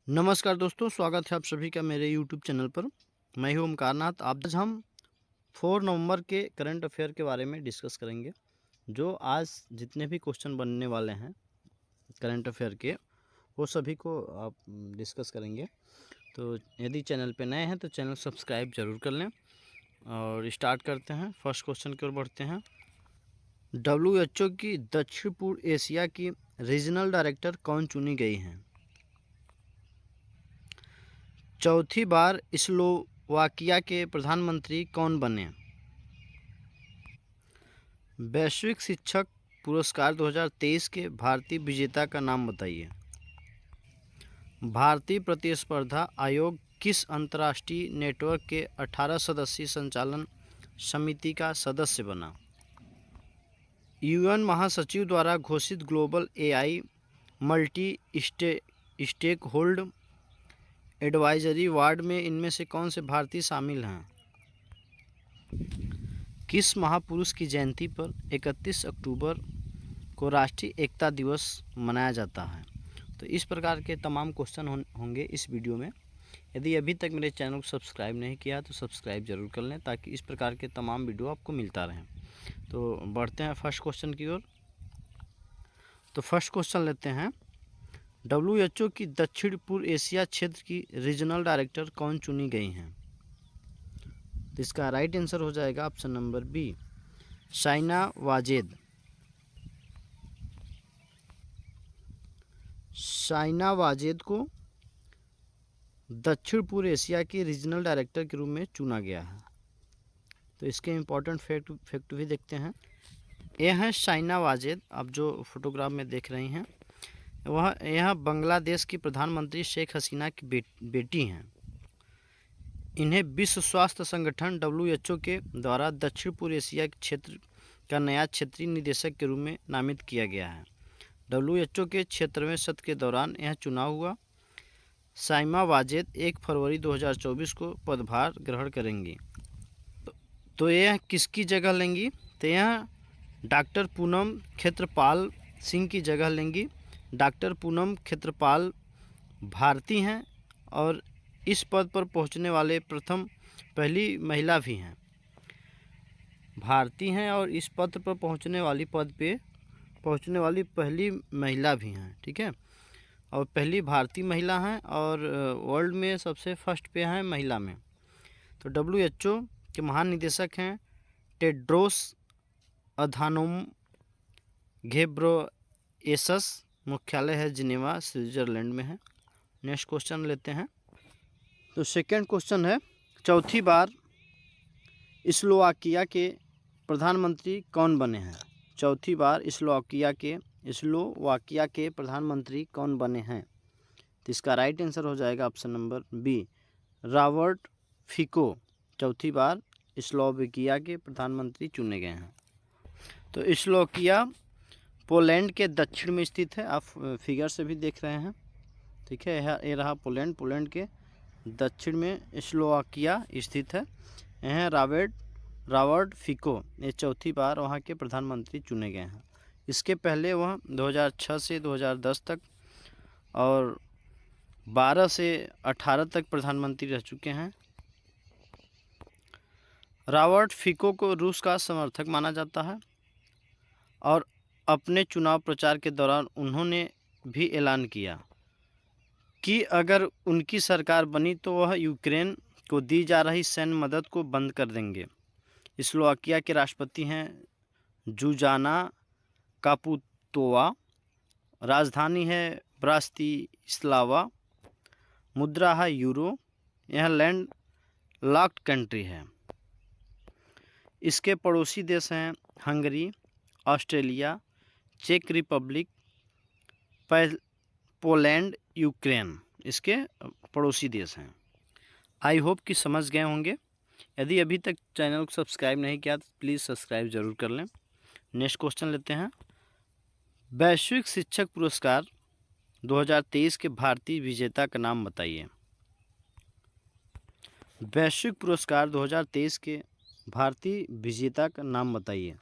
नमस्कार दोस्तों, स्वागत है आप सभी का मेरे यूट्यूब चैनल पर। मैं हूं ओमकारनाथ। आज हम 4 नवंबर के करंट अफेयर के बारे में डिस्कस करेंगे। जो आज जितने भी क्वेश्चन बनने वाले हैं करंट अफेयर के, वो सभी को आप डिस्कस करेंगे। तो यदि चैनल पे नए हैं तो चैनल सब्सक्राइब जरूर कर लें। और स्टार्ट करते हैं, फर्स्ट क्वेश्चन की ओर बढ़ते हैं। WHO की दक्षिण पूर्व एशिया की रीजनल डायरेक्टर कौन चुनी गई हैं? चौथी बार स्लोवाकिया के प्रधानमंत्री कौन बने? वैश्विक शिक्षक पुरस्कार 2023 के भारतीय विजेता का नाम बताइए। भारतीय प्रतिस्पर्धा आयोग किस अंतर्राष्ट्रीय नेटवर्क के 18 सदस्यीय संचालन समिति का सदस्य बना? यूएन महासचिव द्वारा घोषित global AI multi stakeholder advisory board में इनमें से कौन से भारतीय शामिल हैं? किस महापुरुष की जयंती पर 31 अक्टूबर को राष्ट्रीय एकता दिवस मनाया जाता है? तो इस प्रकार के तमाम क्वेश्चन होंगे इस वीडियो में। यदि अभी तक मेरे चैनल को सब्सक्राइब नहीं किया तो सब्सक्राइब जरूर कर लें, ताकि इस प्रकार के तमाम वीडियो आपको मिलता रहे। तो बढ़ते हैं फर्स्ट क्वेश्चन की ओर। तो फर्स्ट क्वेश्चन लेते हैं। WHO की दक्षिण पूर्व एशिया क्षेत्र की रीजनल डायरेक्टर कौन चुनी गई हैं? तो इसका राइट आंसर हो जाएगा option number B, Shaina Wajed. Shaina Wajed को दक्षिण पूर्व एशिया के रीजनल डायरेक्टर के रूप में चुना गया है। तो इसके इम्पोर्टेंट फैक्ट भी देखते हैं। यह है शाइना वाजेद, आप जो फोटोग्राफ में देख रही हैं, यह बांग्लादेश की प्रधानमंत्री शेख हसीना की बेटी हैं। इन्हें विश्व स्वास्थ्य संगठन WHO के द्वारा दक्षिण पूर्व एशिया के क्षेत्र का नया क्षेत्रीय निदेशक के रूप में नामित किया गया है। WHO के 76वें सत्र के दौरान यह चुनाव हुआ। शाइमा वाजेद 1 फरवरी 2024 को पदभार ग्रहण करेंगी। तो यह किसकी जगह लेंगी? तो यह डॉक्टर पूनम क्षेत्रपाल सिंह की जगह लेंगी। डॉक्टर पूनम क्षेत्रपाल भारतीय हैं और इस पद पर पहुंचने वाले पहली महिला भी हैं। भारतीय हैं और इस पद पर पहुंचने वाली पहली महिला भी हैं। ठीक है, और पहली भारतीय महिला हैं और वर्ल्ड में सबसे फर्स्ट पे हैं महिला में। तो WHO के महान निदेशक हैं टेड्रोस अधानोम घेब्रेयेसस। मुख्यालय है जिनेवा, स्विट्जरलैंड में है। नेक्स्ट क्वेश्चन लेते हैं। तो सेकंड क्वेश्चन है, चौथी बार स्लोवाकिया के प्रधानमंत्री कौन बने हैं? चौथी बार स्लोवाकिया के प्रधानमंत्री कौन बने हैं? तो इसका राइट आंसर हो जाएगा option number B, Robert Fico चौथी बार स्लोवाकिया के प्रधानमंत्री चुने गए हैं। तो स्लोवाकिया पोलैंड के दक्षिण में स्थित है, आप फिगर से भी देख रहे हैं। ठीक है, ये रहा पोलैंड के दक्षिण में स्लोवाकिया स्थित है। यह रॉबर्ट फिको ये चौथी बार वहाँ के प्रधानमंत्री चुने गए हैं। इसके पहले वह 2006 से 2010 तक और 12 से 18 तक प्रधानमंत्री रह चुके हैं। रॉबर्ट फिको को रूस का समर्थक माना जाता है और अपने चुनाव प्रचार के दौरान उन्होंने भी ऐलान किया कि अगर उनकी सरकार बनी तो वह यूक्रेन को दी जा रही सैन्य मदद को बंद कर देंगे। स्लोवाकिया के राष्ट्रपति हैं जुजाना कापुतोवा। राजधानी है ब्रातिस्लावा। मुद्रा है यूरो। यह लैंड लॉक्ड कंट्री है। इसके पड़ोसी देश हैं हंगरी, ऑस्ट्रेलिया, चेक रिपब्लिक, पोलैंड, यूक्रेन इसके पड़ोसी देश हैं। आई होप कि समझ गए होंगे। यदि अभी तक चैनल को सब्सक्राइब नहीं किया तो प्लीज़ सब्सक्राइब जरूर कर लें। नेक्स्ट क्वेश्चन लेते हैं। वैश्विक शिक्षक पुरस्कार 2023 के भारतीय विजेता का नाम बताइए। वैश्विक पुरस्कार 2023 के भारतीय विजेता का नाम बताइए।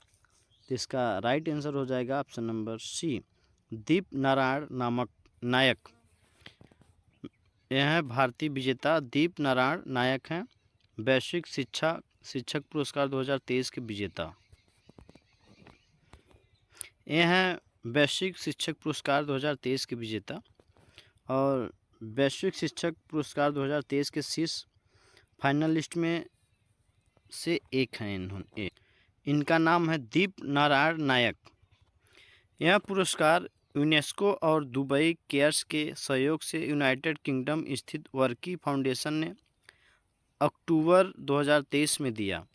तो इसका राइट आंसर हो जाएगा ऑप्शन नंबर सी, दीप नारायण नायक। यह है भारतीय विजेता दीप नारायण नायक हैं, वैश्विक शिक्षक पुरस्कार 2023 के विजेता। ये हैं वैश्विक शिक्षक पुरस्कार 2023 के विजेता और वैश्विक शिक्षक पुरस्कार 2023 के शीर्ष फाइनलिस्ट में से एक हैं इनका नाम है दीप नारायण नायक। यह पुरस्कार यूनेस्को और दुबई केयर्स के सहयोग से यूनाइटेड किंगडम स्थित वर्की फाउंडेशन ने अक्टूबर 2023 में दिया।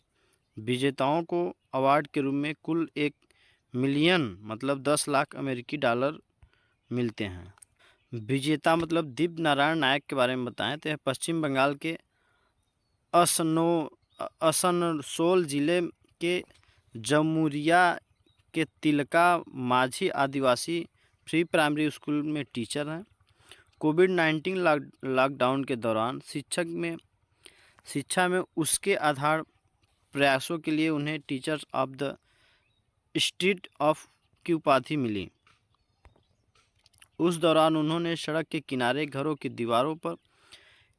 विजेताओं को अवार्ड के रूप में कुल 1 मिलियन मतलब 10 लाख अमेरिकी डॉलर मिलते हैं। विजेता मतलब दीप नारायण नायक के बारे में बताएं तो यह पश्चिम बंगाल के असनसोल जिले के जमुरिया के तिलका माझी आदिवासी प्री प्राइमरी स्कूल में टीचर हैं। कोविड-19 लॉकडाउन के दौरान शिक्षा में उसके आधार प्रयासों के लिए उन्हें teachers of the street of की उपाधि मिली। उस दौरान उन्होंने सड़क के किनारे घरों की दीवारों पर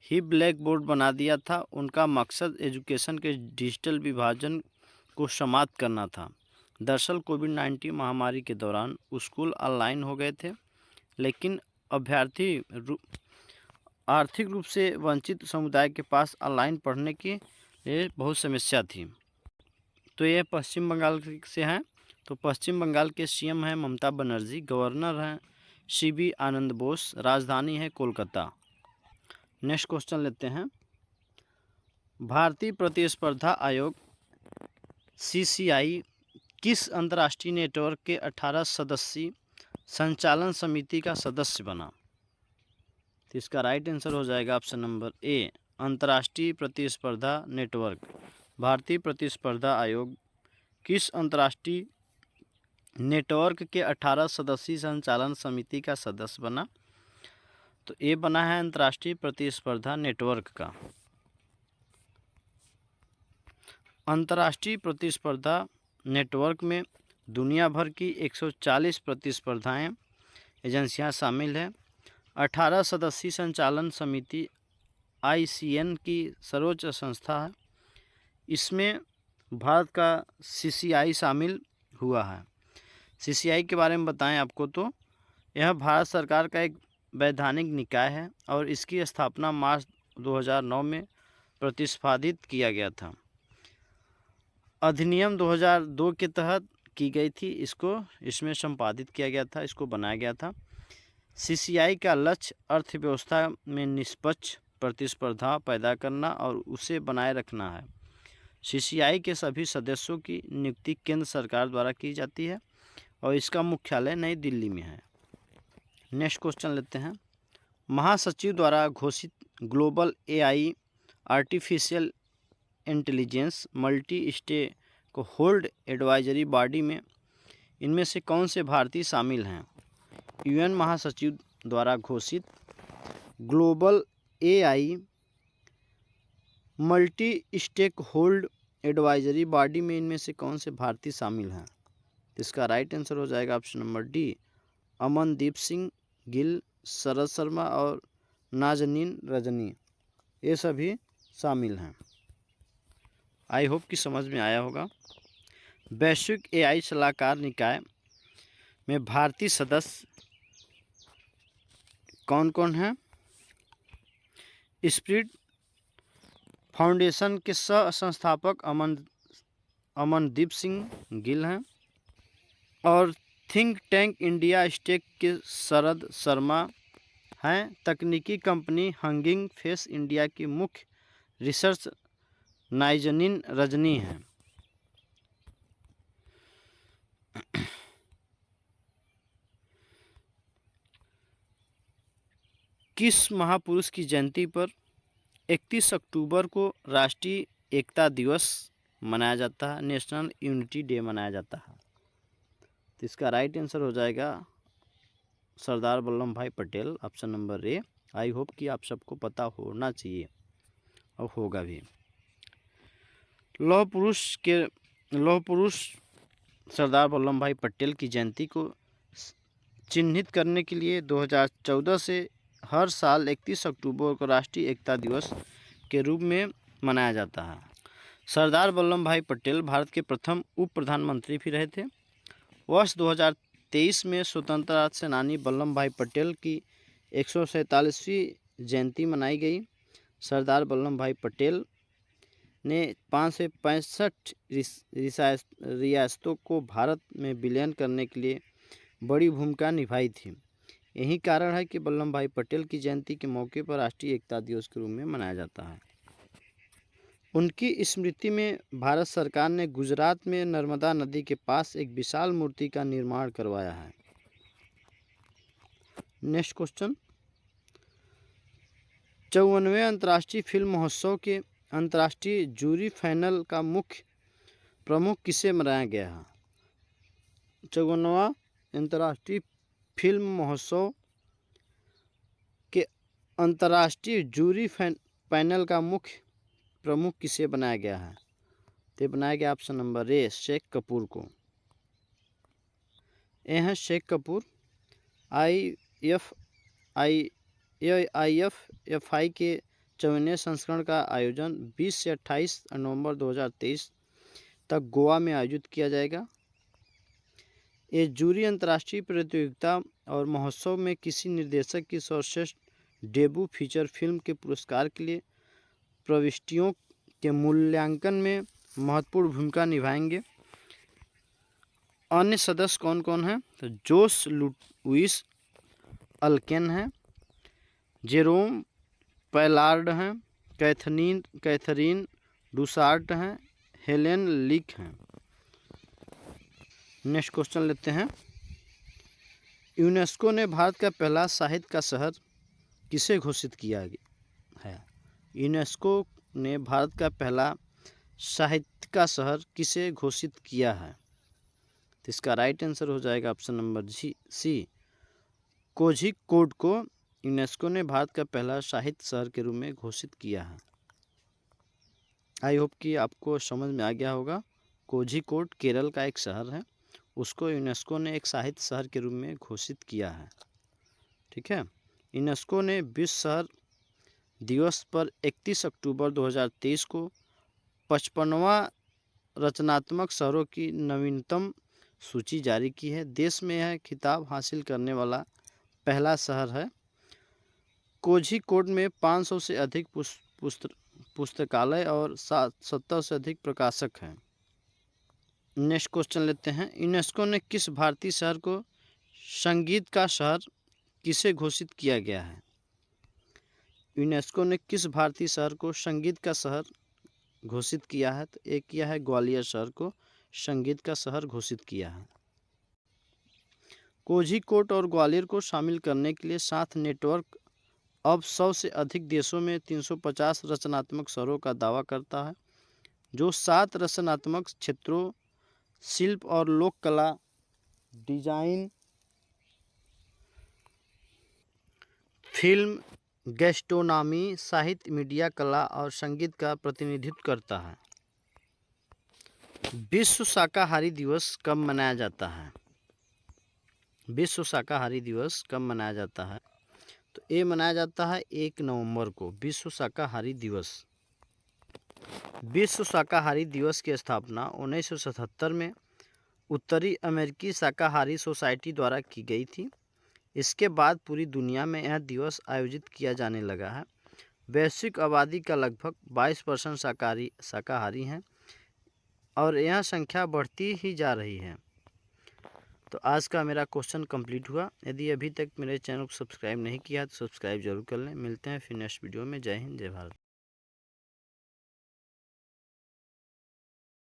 ही ब्लैक बोर्ड बना दिया था। उनका मकसद एजुकेशन के डिजिटल विभाजन को समाप्त करना था। दरअसल कोविड-19 महामारी के दौरान स्कूल ऑनलाइन हो गए थे, लेकिन अभ्यर्थी आर्थिक रूप से वंचित समुदाय के पास ऑनलाइन पढ़ने की बहुत समस्या थी। तो ये पश्चिम बंगाल से हैं। तो पश्चिम बंगाल के सीएम हैं ममता बनर्जी, गवर्नर हैं सीबी आनंद बोस, राजधानी है कोलकाता। नेक्स्ट क्वेश्चन लेते हैं। भारतीय प्रतिस्पर्धा आयोग CCI किस अंतर्राष्ट्रीय नेटवर्क के 18 सदस्यीय संचालन समिति का सदस्य बना? तो इसका राइट आंसर हो जाएगा ऑप्शन नंबर ए, अंतर्राष्ट्रीय प्रतिस्पर्धा नेटवर्क। भारतीय प्रतिस्पर्धा आयोग किस अंतर्राष्ट्रीय नेटवर्क के 18 सदस्यीय संचालन समिति का सदस्य बना? तो ये बना है अंतर्राष्ट्रीय प्रतिस्पर्धा नेटवर्क का। अंतर्राष्ट्रीय प्रतिस्पर्धा नेटवर्क में दुनिया भर की 140 प्रतिस्पर्धाएं एजेंसियां शामिल हैं। 18 सदस्यीय संचालन समिति ICN की सर्वोच्च संस्था है। इसमें भारत का CCI शामिल हुआ है। CCI के बारे में बताएं आपको तो यह भारत सरकार का एक वैधानिक निकाय है और इसकी स्थापना मार्च 2009 में प्रतिस्पादित किया गया था। अधिनियम 2002 के तहत की गई थी। इसमें संपादित किया गया था, इसको बनाया गया था। CCI का लक्ष्य अर्थव्यवस्था में निष्पक्ष प्रतिस्पर्धा पैदा करना और उसे बनाए रखना है। CCI के सभी सदस्यों की नियुक्ति केंद्र सरकार द्वारा की जाती है और इसका मुख्यालय नई दिल्ली में है। नेक्स्ट क्वेश्चन लेते हैं। महासचिव द्वारा घोषित global AI artificial intelligence multi stakeholder advisory body में इनमें से कौन से भारतीय शामिल हैं? UN महासचिव द्वारा घोषित global AI multi stakeholder advisory body में इनमें से कौन से भारतीय शामिल हैं? इसका राइट आंसर हो जाएगा option number D, Amandeep Singh Gill, Sharad Sharma और नाजनीन रजनी, ये सभी शामिल हैं। आई होप कि समझ में आया होगा। वैश्विक AI सलाहकार निकाय में भारतीय सदस्य कौन कौन हैं? स्प्रिट फाउंडेशन के सह संस्थापक अमनदीप सिंह गिल हैं और थिंक टैंक इंडिया स्टेक के शरद शर्मा हैं। तकनीकी कंपनी हगिंग फेस इंडिया की मुख्य रिसर्च नाजनीन रजनी हैं। किस महापुरुष की जयंती पर 31 अक्टूबर को राष्ट्रीय एकता दिवस मनाया जाता है, नेशनल यूनिटी डे मनाया जाता है? तो इसका राइट आंसर हो जाएगा सरदार वल्लभ भाई Patel, option number A. I hope कि आप सबको पता होना चाहिए और होगा भी। लौह पुरुष सरदार वल्लभ भाई पटेल की जयंती को चिन्हित करने के लिए 2014 से हर साल 31 अक्टूबर को राष्ट्रीय एकता दिवस के रूप में मनाया जाता है। सरदार वल्लभ भाई पटेल भारत के प्रथम उप प्रधानमंत्री भी रहे थे। वर्ष 2023 में स्वतंत्रता सेनानी वल्लभ भाई पटेल की 147वीं जयंती मनाई गई। सरदार वल्लभ भाई पटेल ने 565 रियासतों को भारत में विलीन करने के लिए बड़ी भूमिका निभाई थी। यही कारण है कि वल्लभ भाई पटेल की जयंती के मौके पर राष्ट्रीय एकता दिवस के रूप में मनाया जाता है। उनकी स्मृति में भारत सरकार ने गुजरात में नर्मदा नदी के पास एक विशाल मूर्ति का निर्माण करवाया है। नेक्स्ट क्वेश्चन, 54वें अंतर्राष्ट्रीय फिल्म महोत्सव के अंतर्राष्ट्रीय जूरी पैनल का मुख्य प्रमुख किसे बनाया गया है? 54वां अंतर्राष्ट्रीय फिल्म महोत्सव के अंतर्राष्ट्रीय जूरी पैनल का मुख्य प्रमुख किसे बनाया गया है? तो बनाया गया option number A Sheikh Kapur को। ये हैं शेख कपूर। IFFI के 54वें संस्करण का आयोजन 20 से 28 नवंबर 2023 तक गोवा में आयोजित किया जाएगा। ये जूरी अंतर्राष्ट्रीय प्रतियोगिता और महोत्सव में किसी निर्देशक की सर्वश्रेष्ठ डेब्यू फीचर फिल्म के पुरस्कार के लिए प्रविष्टियों के मूल्यांकन में महत्वपूर्ण भूमिका निभाएंगे। अन्य सदस्य कौन कौन हैं? तो जोश लुइस अल्केन हैं, जेरोम पैलार्ड हैं, कैथरीन डुसार्ट हैं, हेलेन लिक हैं। नेक्स्ट क्वेश्चन लेते हैं, यूनेस्को ने भारत का पहला साहित्य का शहर किसे घोषित किया है? यूनेस्को ने भारत का पहला साहित्य का शहर किसे घोषित किया है? तो इसका राइट आंसर हो जाएगा ऑप्शन नंबर सी कोझिकोड को यूनेस्को ने भारत का पहला साहित्य शहर के रूप में घोषित किया है। आई होप कि आपको समझ में आ गया होगा। कोझिकोड केरल का एक शहर है, उसको यूनेस्को ने एक साहित्य शहर के रूप में घोषित किया है। ठीक है, यूनेस्को ने विश्व शहर दिवस पर 31 अक्टूबर 2023 को 55वां रचनात्मक शहरों की नवीनतम सूची जारी की है। देश में यह खिताब हासिल करने वाला पहला शहर है। कोझिकोड में 500 से अधिक पुस्तकालय और 70 से अधिक प्रकाशक हैं। नेक्स्ट क्वेश्चन लेते हैं, यूनेस्को ने किस भारतीय शहर को संगीत का शहर किसे घोषित किया गया है? यूनेस्को ने किस भारतीय शहर को संगीत का शहर घोषित किया है? तो एक किया है ग्वालियर शहर को संगीत का शहर घोषित किया है। कोझिकोड और ग्वालियर को शामिल करने के लिए साथ नेटवर्क अब 100 से अधिक देशों में 350 रचनात्मक शहरों का दावा करता है, जो 7 रचनात्मक क्षेत्रों शिल्प और लोक कला, डिजाइन, फिल्म, गैस्ट्रोनॉमी, साहित्य, मीडिया, कला और संगीत का प्रतिनिधित्व करता है। विश्व शाकाहारी दिवस कब मनाया जाता है? विश्व शाकाहारी दिवस कब मनाया जाता है? तो ये मनाया जाता है 1 नवंबर को, विश्व शाकाहारी दिवस। विश्व शाकाहारी दिवस की स्थापना 1977 में उत्तरी अमेरिकी शाकाहारी सोसाइटी द्वारा की गई थी। इसके बाद पूरी दुनिया में यह दिवस आयोजित किया जाने लगा है। वैश्विक आबादी का लगभग 22% शाकाहारी हैं और यह संख्या बढ़ती ही जा रही है। तो आज का मेरा क्वेश्चन कंप्लीट हुआ। यदि अभी तक मेरे चैनल को सब्सक्राइब नहीं किया तो सब्सक्राइब जरूर कर लें। मिलते हैं फिर नेक्स्ट वीडियो में। जय हिंद, जय भारत।